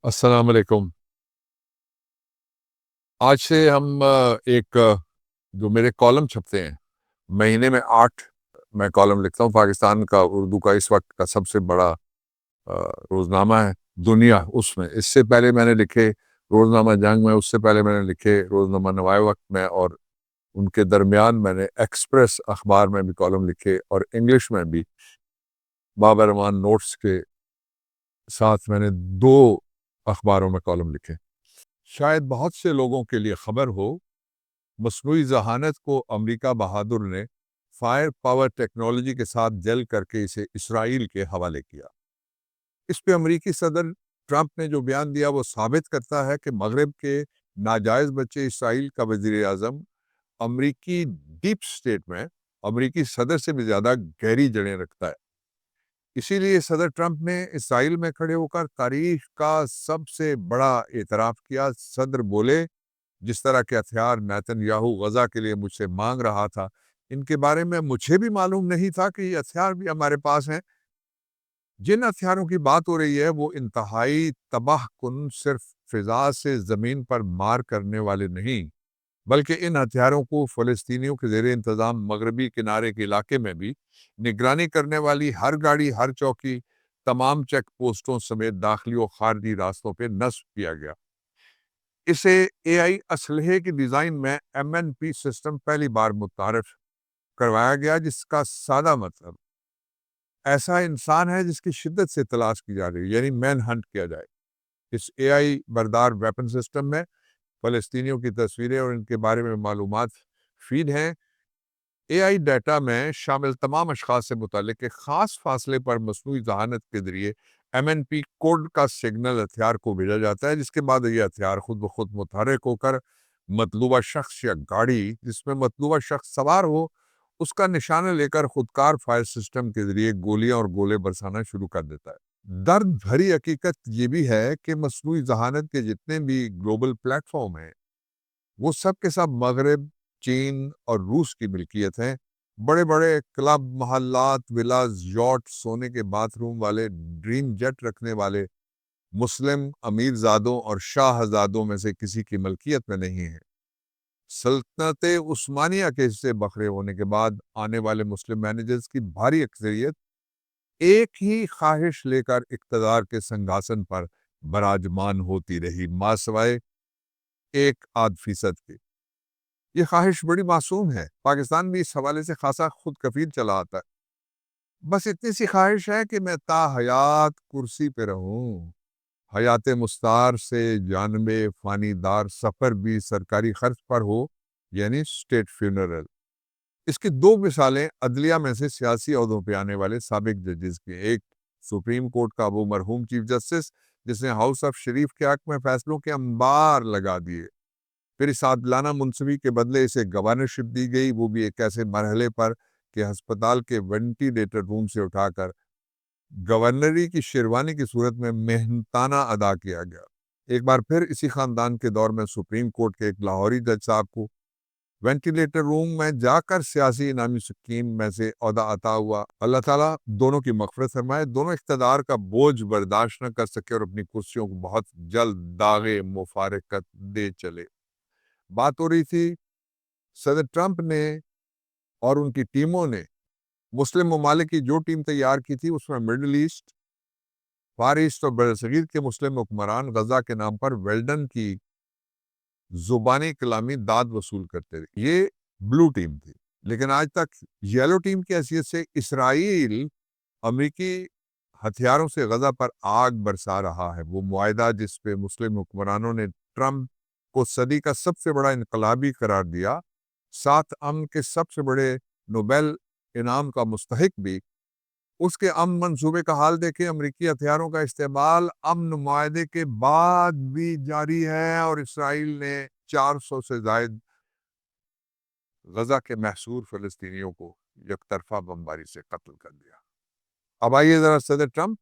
السلام علیکم۔ آج سے ہم ایک جو میرے کالم چھپتے ہیں، مہینے میں 8 میں کالم لکھتا ہوں۔ پاکستان کا اردو کا اس وقت کا سب سے بڑا روزنامہ ہے دنیا، اس میں اس سے پہلے میں نے لکھے روزنامہ جنگ میں، اس سے پہلے میں نے لکھے روزنامہ نوائے وقت میں، اور ان کے درمیان میں نے ایکسپریس اخبار میں بھی کالم لکھے، اور انگلش میں بھی بابر رحمان نوٹس کے ساتھ میں نے 2 اخباروں میں کالم لکھے۔ شاید بہت سے لوگوں کے لیے خبر ہو، مصنوعی ذہانت کو امریکہ بہادر نے فائر پاور ٹیکنالوجی کے ساتھ جل کر کے اسے اسرائیل کے حوالے کیا۔ اس پہ امریکی صدر ٹرمپ نے جو بیان دیا وہ ثابت کرتا ہے کہ مغرب کے ناجائز بچے اسرائیل کا وزیر اعظم امریکی ڈیپ سٹیٹ میں امریکی صدر سے بھی زیادہ گہری جڑیں رکھتا ہے۔ اسی لیے صدر ٹرمپ نے اسرائیل میں کھڑے ہو کر تاریخ کا سب سے بڑا اعتراف کیا۔ صدر بولے، جس طرح کے ہتھیار نیتن یاہو غزہ کے لیے مجھ سے مانگ رہا تھا، ان کے بارے میں مجھے بھی معلوم نہیں تھا کہ یہ ہتھیار بھی ہمارے پاس ہیں۔ جن ہتھیاروں کی بات ہو رہی ہے وہ انتہائی تباہ کن، صرف فضا سے زمین پر مار کرنے والے نہیں، بلکہ ان ہتھیاروں کو فلسطینیوں کے زیر انتظام مغربی کنارے کے علاقے میں بھی نگرانی کرنے والی ہر گاڑی، ہر چوکی، تمام چیک پوسٹوں سمیت داخلی و خارجی راستوں پہ نصب کیا گیا۔ اسے اے آئی اسلحے کی ڈیزائن میں MNP سسٹم پہلی بار متعارف کروایا گیا، جس کا سادہ مطلب ایسا انسان ہے جس کی شدت سے تلاش کی جا رہی ہے، یعنی مین ہنٹ کیا جائے۔ اس اے آئی بردار ویپن سسٹم میں فلسطینیوں کی تصویریں اور ان کے بارے میں معلومات فیڈ ہیں۔ اے آئی ڈیٹا میں شامل تمام اشخاص سے متعلق ایک خاص فاصلے پر مصنوعی ذہانت کے ذریعے MNP کوڈ کا سگنل ہتھیار کو بھیجا جاتا ہے، جس کے بعد یہ ہتھیار خود بخود متحرک ہو کر مطلوبہ شخص یا گاڑی جس میں مطلوبہ شخص سوار ہو، اس کا نشانہ لے کر خودکار فائر سسٹم کے ذریعے گولیاں اور گولے برسانا شروع کر دیتا ہے۔ درد بھری حقیقت یہ بھی ہے کہ مصنوعی ذہانت کے جتنے بھی گلوبل پلیٹ فارم ہیں، وہ سب کے سب مغرب، چین اور روس کی ملکیت ہیں۔ بڑے بڑے کلب، محلات، ولاز، یاٹ، سونے کے باتھ روم والے، ڈریم جیٹ رکھنے والے مسلم امیر زادوں اور شاہ زادوں میں سے کسی کی ملکیت میں نہیں ہیں۔ سلطنت عثمانیہ کے حصے بکھرے ہونے کے بعد آنے والے مسلم مینیجرز کی بھاری اکثریت ایک ہی خواہش لے کر اقتدار کے سنگھاسن پر براجمان ہوتی رہی، ماسوائے 1% کی۔ یہ خواہش بڑی معصوم ہے۔ پاکستان بھی اس حوالے سے خاصا خود کفیل چلا آتا ہے۔ بس اتنی سی خواہش ہے کہ میں تا حیات کرسی پہ رہوں، حیات مستعار سے جانب فانی دار سفر بھی سرکاری خرچ پر ہو، یعنی اسٹیٹ فیونرل۔ اس کی 2 مثالیں عدلیہ میں سے سیاسی عہدوں پہ آنے والے سابق ججز کی۔ ایک سپریم کورٹ کا وہ مرحوم چیف جسٹس جس نے ہاؤس آف شریف کے حق میں فیصلوں کے انبار لگا دیے، پھر اس عادلانہ منصبی کے بدلے اسے گورنرشپ دی گئی، وہ بھی ایک ایسے مرحلے پر کہ ہسپتال کے وینٹیلیٹر روم سے اٹھا کر گورنری کی شیروانی کی صورت میں محنتانہ ادا کیا گیا۔ ایک بار پھر اسی خاندان کے دور میں سپریم کورٹ کے ایک لاہوری جج صاحب کو وینٹیلیٹر روم میں جا کر سیاسی انعامی سکیم میں سے عہدہ عطا ہوا۔ اللہ تعالیٰ دونوں کی مغفرت فرمائے۔ دونوں اقتدار کا بوجھ برداشت نہ کر سکے اور اپنی کرسیوں کو بہت جلد داغ مفارقت دے چلے۔ بات ہو رہی تھی صدر ٹرمپ نے اور ان کی ٹیموں نے مسلم ممالک کی جو ٹیم تیار کی تھی، اس میں مڈل ایسٹ، فار ایسٹ اور برصغیر کے مسلم حکمران غزہ کے نام پر ویلڈن کی زبانی کلامی داد وصول کرتے تھے۔ یہ بلو ٹیم تھی، لیکن آج تک یلو ٹیم کی حیثیت سے اسرائیل امریکی ہتھیاروں سے غزہ پر آگ برسا رہا ہے۔ وہ معاہدہ جس پہ مسلم حکمرانوں نے ٹرمپ کو صدی کا سب سے بڑا انقلابی قرار دیا، 7 امن کے سب سے بڑے نوبل انعام کا مستحق بھی، اس کے امن منصوبے کا حال دیکھیں۔ امریکی ہتھیاروں کا استعمال امن معاہدے کے بعد بھی جاری ہے، اور اسرائیل نے 400 سے زائد غزہ کے محصور فلسطینیوں کو یک طرفہ بمباری سے قتل کر دیا۔ اب آئیے ذرا صدر ٹرمپ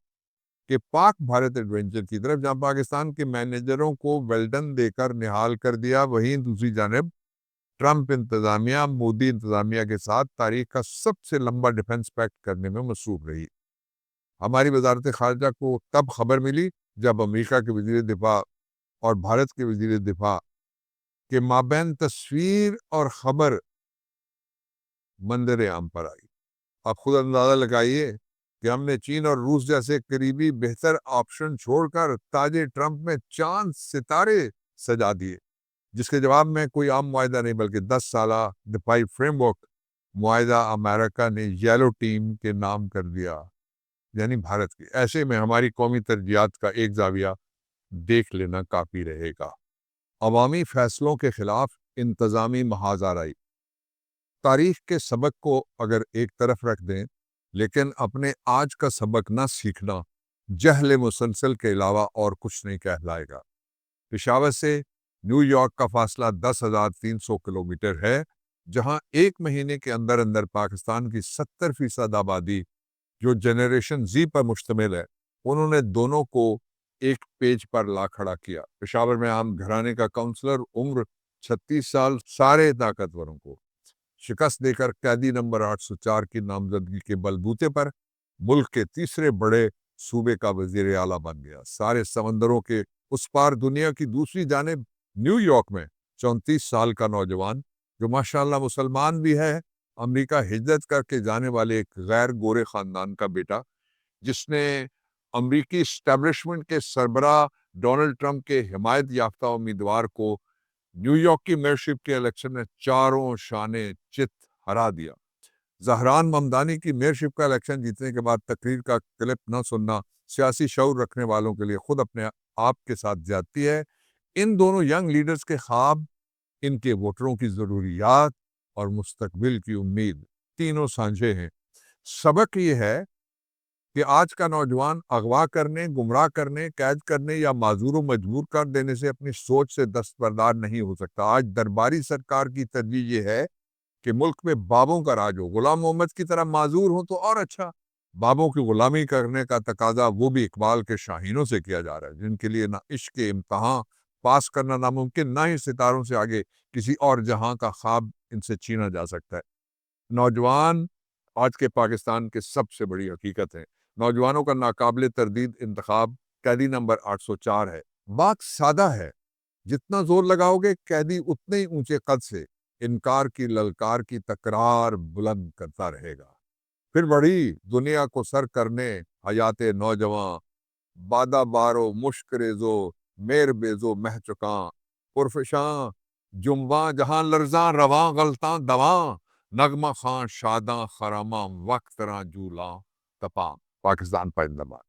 کے پاک بھارت ایڈوینچر کی طرف، جہاں پاکستان کے مینیجروں کو ویلڈن دے کر نہال کر دیا، وہیں دوسری جانب ٹرمپ انتظامیہ مودی انتظامیہ کے ساتھ تاریخ کا سب سے لمبا ڈیفنس پیکٹ کرنے میں مصروف رہی۔ ہماری وزارت خارجہ کو تب خبر ملی جب امریکہ کے وزیر دفاع اور بھارت کے وزیر دفاع کے مابین تصویر اور خبر منظر عام پر آئی۔ آپ خود اندازہ لگائیے کہ ہم نے چین اور روس جیسے قریبی بہتر آپشن چھوڑ کر تاج ٹرمپ میں چاند ستارے سجا دیے، جس کے جواب میں کوئی عام معاہدہ نہیں بلکہ 10 سالہ دفاعی فریم ورک معاہدہ امریکہ نے یلو ٹیم کے نام کر دیا، یعنی بھارت کی۔ ایسے میں ہماری قومی ترجیحات کا ایک زاویہ دیکھ لینا کافی رہے گا۔ عوامی فیصلوں کے خلاف انتظامی محاذ آرائی۔ تاریخ کے سبق کو اگر ایک طرف رکھ دیں لیکن اپنے آج کا سبق نہ سیکھنا جہل مسلسل کے علاوہ اور کچھ نہیں کہلائے گا۔ پشاور سے نیو یارک کا فاصلہ 10,300 کلومیٹر ہے، جہاں ایک مہینے کے اندر اندر پاکستان کی 70% آبادی جو جنریشن زی پر مشتمل ہے، انہوں نے دونوں کو ایک پیج پر لا کھڑا کیا۔ پشاور میں عام گھرانے کا کونسلر عمر 36 سال سارے طاقتوروں کو شکست دے کر قیدی نمبر 804 کی نامزدگی کے بلبوتے پر ملک کے تیسرے بڑے صوبے کا وزیر اعلیٰ بن گیا۔ سارے سمندروں کے اس پار دنیا کی دوسری جانب نیو یارک میں 34 سال کا نوجوان جو ماشاءاللہ مسلمان بھی ہے، امریکہ ہجرت کر کے جانے والے ایک غیر گورے خاندان کا بیٹا، جس نے امریکی اسٹیبلشمنٹ کے سربراہ ڈونلڈ ٹرمپ کے حمایت یافتہ امیدوار کو نیو یارک کی میئرشپ کے الیکشن میں چاروں شانے چت ہرا دیا۔ زہران ممدانی کی میئرشپ کا الیکشن جیتنے کے بعد تقریر کا کلپ نہ سننا سیاسی شعور رکھنے والوں کے لیے خود اپنے آپ کے ساتھ زیادتی ہے۔ ان دونوں ینگ لیڈرز کے خواب، ان کے ووٹروں کی ضروریات اور مستقبل کی امید تینوں سانجھے ہیں۔ سبق یہ ہے کہ آج کا نوجوان اغوا کرنے، گمراہ کرنے، قید کرنے یا معذور و مجبور کر دینے سے اپنی سوچ سے دستبردار نہیں ہو سکتا۔ آج درباری سرکار کی ترجیح یہ ہے کہ ملک میں بابوں کا راج ہو۔ غلام محمد کی طرح معذور ہوں تو اور اچھا۔ بابوں کی غلامی کرنے کا تقاضا وہ بھی اقبال کے شاہینوں سے کیا جا رہا ہے، جن کے لیے نہ عشق کے امتحان پاس کرنا ناممکن، نہ ہی ستاروں سے آگے کسی اور جہاں کا خواب ان سے چھینا جا سکتا ہے۔ نوجوان آج کے پاکستان کے سب سے بڑی حقیقت ہے۔ نوجوانوں کا ناقابل تردید انتخاب قیدی نمبر 804 ہے۔ بات سادہ ہے، جتنا زور لگاؤ گے قیدی اتنے ہی اونچے قد سے انکار کی للکار کی تکرار بلند کرتا رہے گا۔ پھر بڑی دنیا کو سر کرنے حیات نوجوان، بادہ بارو مشک ریزو میر بیزو مہ چکاں، پرفشاں جنباں جہاں لرزاں رواں غلطاں دواں، نغمہ خاں شاداں خراماں وقت راں جولاں تپاں۔ پاکستان پائندہ باد۔